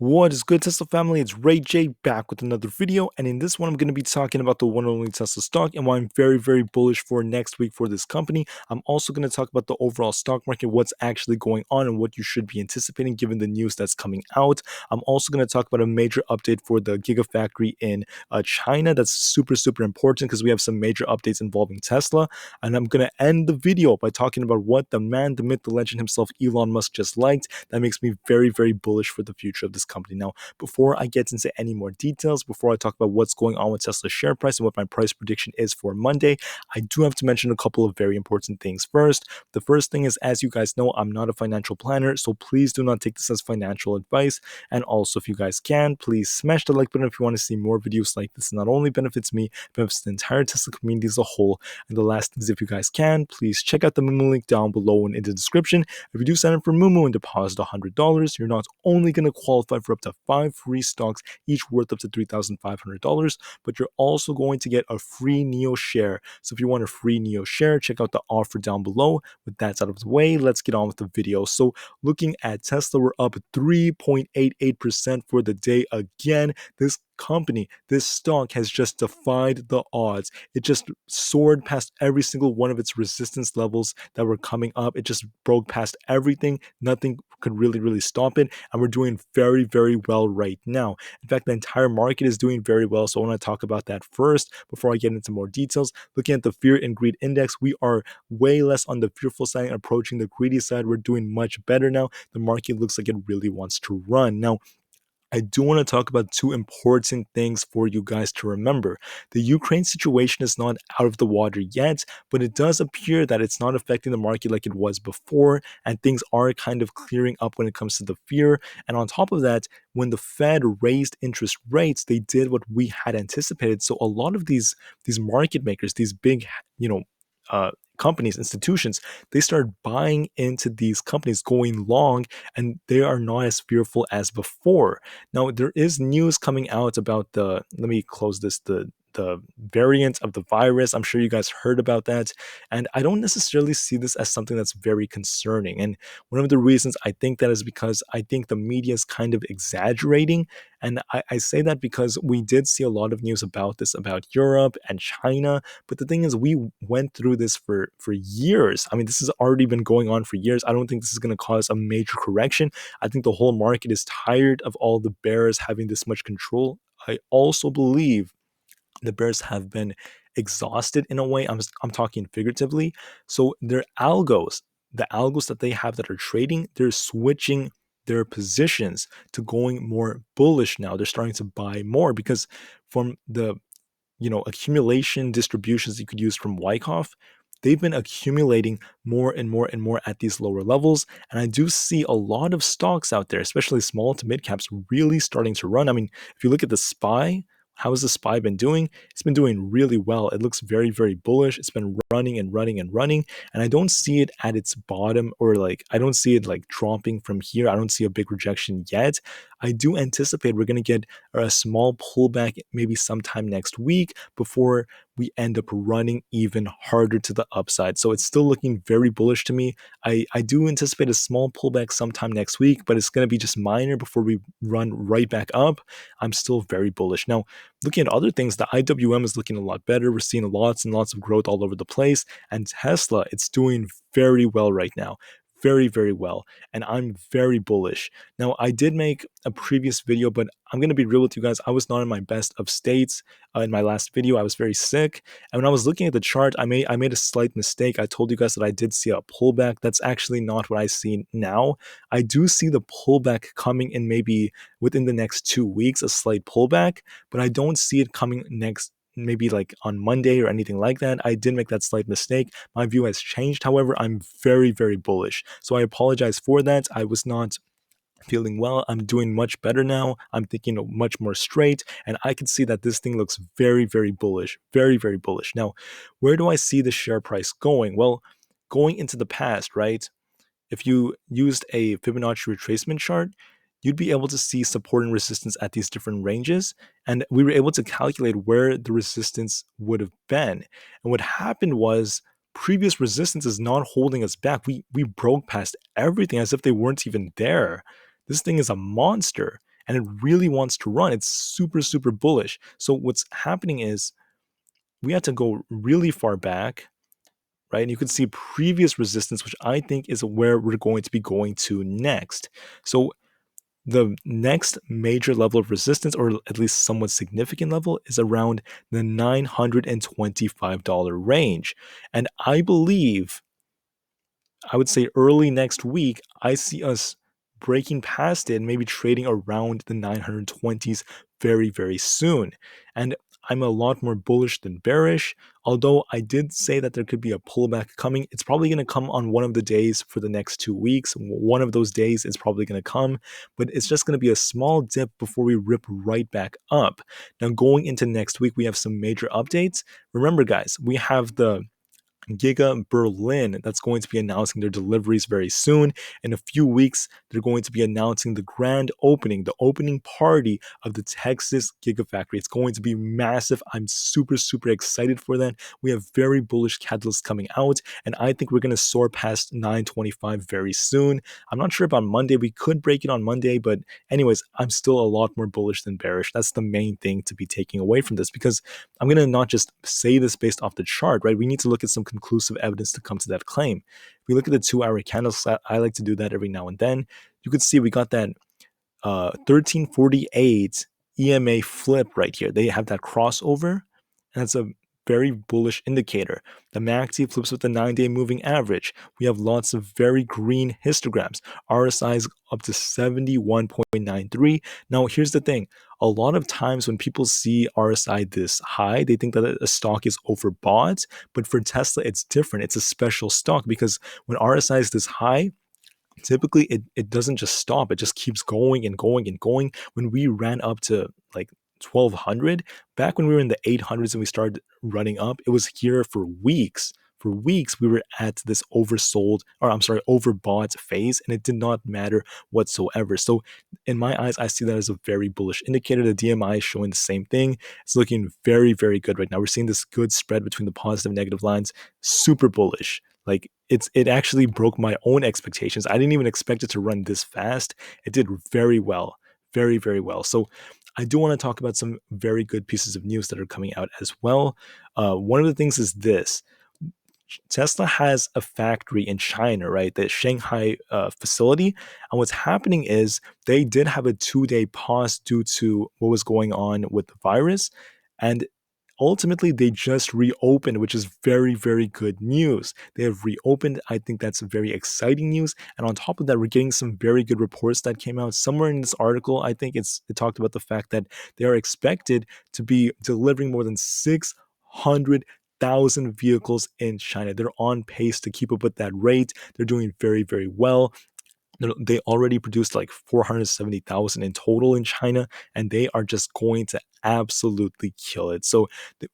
What is good, Tesla family? It's Ray J back with another video, and in this one, I'm going to be talking about the one and only Tesla stock and why I'm very bullish for next week for this company. I'm also going to talk about the overall stock market, what's actually going on, and what you should be anticipating given the news that's coming out. I'm also going to talk about a major update for the gigafactory in China. That's super important because we have some major updates involving Tesla. And I'm going to end the video by talking about what the man, the myth, the legend himself, Elon Musk, just liked. That makes me very bullish for the future of this company. Now, before I get into any more details, before I talk about what's going on with Tesla's share price and what my price prediction is for Monday, I do have to mention a couple of very important things. First, the first thing is, as you guys know, I'm not a financial planner, so please do not take this as financial advice. And also, if you guys can, please smash the like button if you want to see more videos like this. It not only benefits me, but benefits the entire Tesla community as a whole. And the last thing is, if you guys can, please check out the Moomoo link down below and in the description. If you do sign up for Moomoo and deposit $100, you're not only going to qualify for up to 5 free stocks, each worth up to $3,500, but you're also going to get a free NEO share. So if you want a free NEO share, check out the offer down below. With that out of the way, let's get on with the video. So looking at Tesla, we're up 3.88% for the day again. This company, this stock has just defied the odds. It just soared past every single one of its resistance levels that were coming up. It just broke past everything. Nothing could really stop it. And we're doing very well right now. In fact, the entire market is doing very well. So I want to talk about that first before I get into more details. Looking at the fear and greed index, we are way less on the fearful side and approaching the greedy side. We're doing much better now. The market looks like it really wants to run. Now, I do want to talk about two important things for you guys to remember. The Ukraine situation is not out of the water yet, but it does appear that it's not affecting the market like it was before, and things are kind of clearing up when it comes to the fear. And on top of that, when the Fed raised interest rates, they did what we had anticipated. So a lot of these market makers, these big, companies, institutions, they start buying into these companies, going long, and they are not as fearful as before. Now, there is news coming out about let me close this, the variant of the virus. I'm sure you guys heard about that. And I don't necessarily see this as something that's very concerning. And one of the reasons I think that is because I think the media is kind of exaggerating. And I say that because we did see a lot of news about this, about Europe and China. But the thing is, we went through this for years. I mean, this has already been going on for years. I don't think this is going to cause a major correction. I think the whole market is tired of all the bears having this much control. I also believe the bears have been exhausted in a way. I'm talking figuratively. So their algos, the algos that they have that are trading, they're switching their positions to going more bullish now. They're starting to buy more because from the accumulation distributions you could use from Wyckoff, they've been accumulating more and more at these lower levels. And I do see a lot of stocks out there, especially small to mid caps, really starting to run. I mean, if you look at the SPY, how has the SPY been doing? It's been doing really well. It looks very bullish. It's been running and running. And I don't see it at its bottom, or like, I don't see it like dropping from here. I don't see a big rejection yet. I do anticipate we're going to get a small pullback maybe sometime next week before we end up running even harder to the upside. So it's still looking very bullish to me. I do anticipate a small pullback sometime next week, but it's going to be just minor before we run right back up. I'm still very bullish. Now, looking at other things, the IWM is looking a lot better. We're seeing lots and lots of growth all over the place. And Tesla, it's doing very well right now. Very well. And I'm very bullish. Now, I did make a previous video, but I'm going to be real with you guys. I was not in my best of states in my last video. I was very sick. And when I was looking at the chart, I made a slight mistake. I told you guys that I did see a pullback. That's actually not what I see now. I do see the pullback coming in maybe within the next 2 weeks, a slight pullback, but I don't see it coming maybe like on Monday or anything like that. I did make that slight mistake. My view has changed. However, I'm very bullish. So I apologize for that. I was not feeling well. I'm doing much better now. I'm thinking much more straight, and I can see that this thing looks very bullish. Very bullish. Now, where do I see the share price going? Well, going into the past, right? If you used a Fibonacci retracement chart, you'd be able to see support and resistance at these different ranges. And we were able to calculate where the resistance would have been. And what happened was previous resistance is not holding us back. We broke past everything as if they weren't even there. This thing is a monster. and it really wants to run. It's super, super bullish. So what's happening is we have to go really far back, right? And you can see previous resistance, which I think is where we're going to be going to next. So the next major level of resistance, or at least somewhat significant level, is around the $925 range. And I believe, I would say early next week, I see us breaking past it and maybe trading around the 920s very, very soon. And I'm a lot more bullish than bearish. Although I did say that there could be a pullback coming, it's probably going to come on one of the days for the next 2 weeks. One of those days is probably going to come, but it's just going to be a small dip before we rip right back up. Now, going into next week, we have some major updates. Remember, guys, we have the Giga Berlin that's going to be announcing their deliveries very soon. In a few weeks, they're going to be announcing the grand opening, the opening party of the Texas Gigafactory. It's going to be massive. I'm super, super excited for that. We have very bullish catalysts coming out, and I think we're going to soar past 925 very soon. I'm not sure about Monday. We could break it on Monday, but anyways, I'm still a lot more bullish than bearish. That's the main thing to be taking away from this, because I'm going to not just say this based off the chart, right? We need to look at some conclusive evidence to come to that claim. If we look at the 2 hour candles, I like to do that every now and then. You could see we got that 1348 EMA flip right here. They have that crossover, and that's a very bullish indicator. The MACD flips with the 9-day moving average. We have lots of very green histograms. RSI is up to 71.93. Now, here's the thing. A lot of times when people see RSI this high, they think that a stock is overbought. But for Tesla, it's different. It's a special stock because when RSI is this high, typically it doesn't just stop, it just keeps going and going and going. When we ran up to like 1200, back when we were in the 800s and we started running up, it was here for weeks. For weeks we were at this oversold, or I'm sorry, overbought phase, and it did not matter whatsoever. So in my eyes, I see that as a very bullish indicator. The DMI is showing the same thing. It's looking very, very good right now. We're seeing this good spread between the positive and negative lines. Super bullish. Like it actually broke my own expectations. I didn't even expect it to run this fast. It did very well, very, very well. So I do want to talk about some very good pieces of news that are coming out as well. One of the things is this. Tesla has a factory in China, right? The Shanghai facility. And what's happening is they did have a 2-day pause due to what was going on with the virus. And ultimately, they just reopened, which is very, very good news. They have reopened. I think that's very exciting news. And on top of that, we're getting some very good reports that came out. Somewhere in this article, I think it talked about the fact that they are expected to be delivering more than 600,000 vehicles in China. They're on pace to keep up with that rate. They're doing very, very well. They already produced like 470,000 in total in China, and they are just going to absolutely kill it. So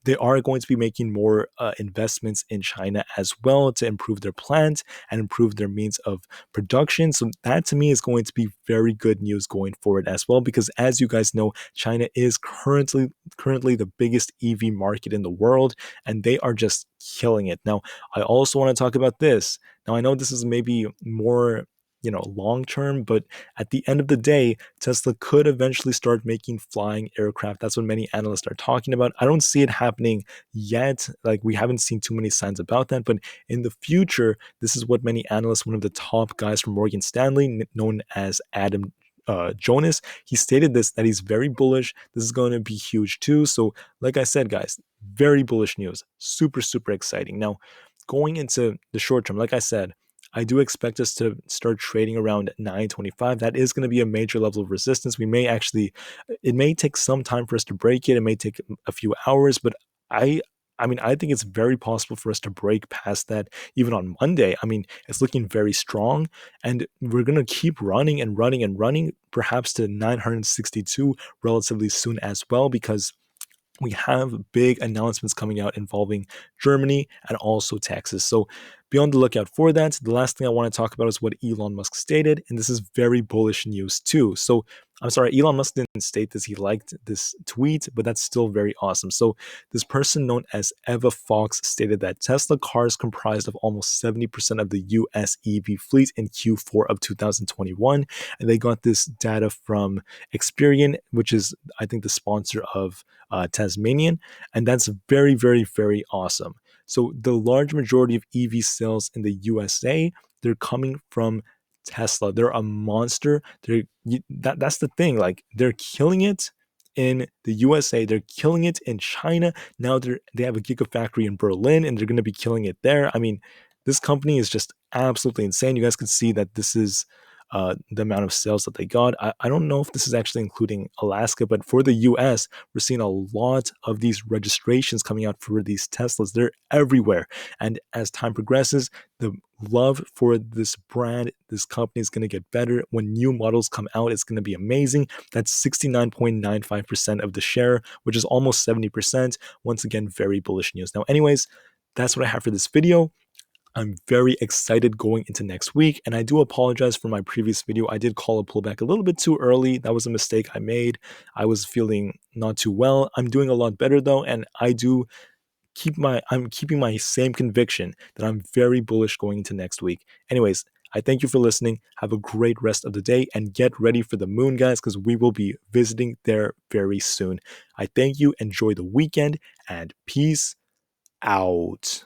they are going to be making more investments in China as well to improve their plants and improve their means of production. So that to me is going to be very good news going forward as well, because as you guys know, China is currently the biggest EV market in the world, and they are just killing it. Now, I also want to talk about this. Now, I know this is maybe more long term, but at the end of the day, Tesla could eventually start making flying aircraft. That's what many analysts are talking about. I don't see it happening yet. Like, we haven't seen too many signs about that, but in the future, this is what many analysts, one of the top guys from Morgan Stanley, known as Adam Jonas, he stated this, that he's very bullish. This is going to be huge too. So like I said, guys, very bullish news. Super, super exciting. Now, going into the short term, like I said, I do expect us to start trading around 925. That is going to be a major level of resistance. It may take some time for us to break it. It may take a few hours, but I I mean, I think it's very possible for us to break past that even on Monday. I mean, it's looking very strong, and we're going to keep running and running and running, perhaps to 962 relatively soon as well, because we have big announcements coming out involving Germany and also Texas. So be on the lookout for that. The last thing I want to talk about is what Elon Musk stated, and this is very bullish news too. So I'm sorry, Elon Musk didn't state this. He liked this tweet, but that's still very awesome. So this person known as Eva Fox stated that Tesla cars comprised of almost 70% of the US EV fleet in Q4 of 2021. And they got this data from Experian, which is, I think, the sponsor of Tasmanian. And that's very, very, very awesome. So the large majority of EV sales in the USA, they're coming from Tesla. They're a monster. That's the thing. Like they're killing it in the USA. They're killing it in China. Now they have a gigafactory in Berlin, and they're going to be killing it there. I mean, this company is just absolutely insane. You guys can see that this is the amount of sales that they got. I don't know if this is actually including Alaska, but for the US, we're seeing a lot of these registrations coming out for these Teslas. They're everywhere. And as time progresses, the love for this brand, this company is going to get better. When new models come out, it's going to be amazing. That's 69.95% of the share, which is almost 70%. Once again, very bullish news. Now, anyways, that's what I have for this video. I'm very excited going into next week, and I do apologize for my previous video. I did call a pullback a little bit too early. That was a mistake I made. I was feeling not too well. I'm doing a lot better though, and I'm keeping my same conviction that I'm very bullish going into next week. Anyways, I thank you for listening. Have a great rest of the day and get ready for the moon, guys, because we will be visiting there very soon. I thank you. Enjoy the weekend and peace out.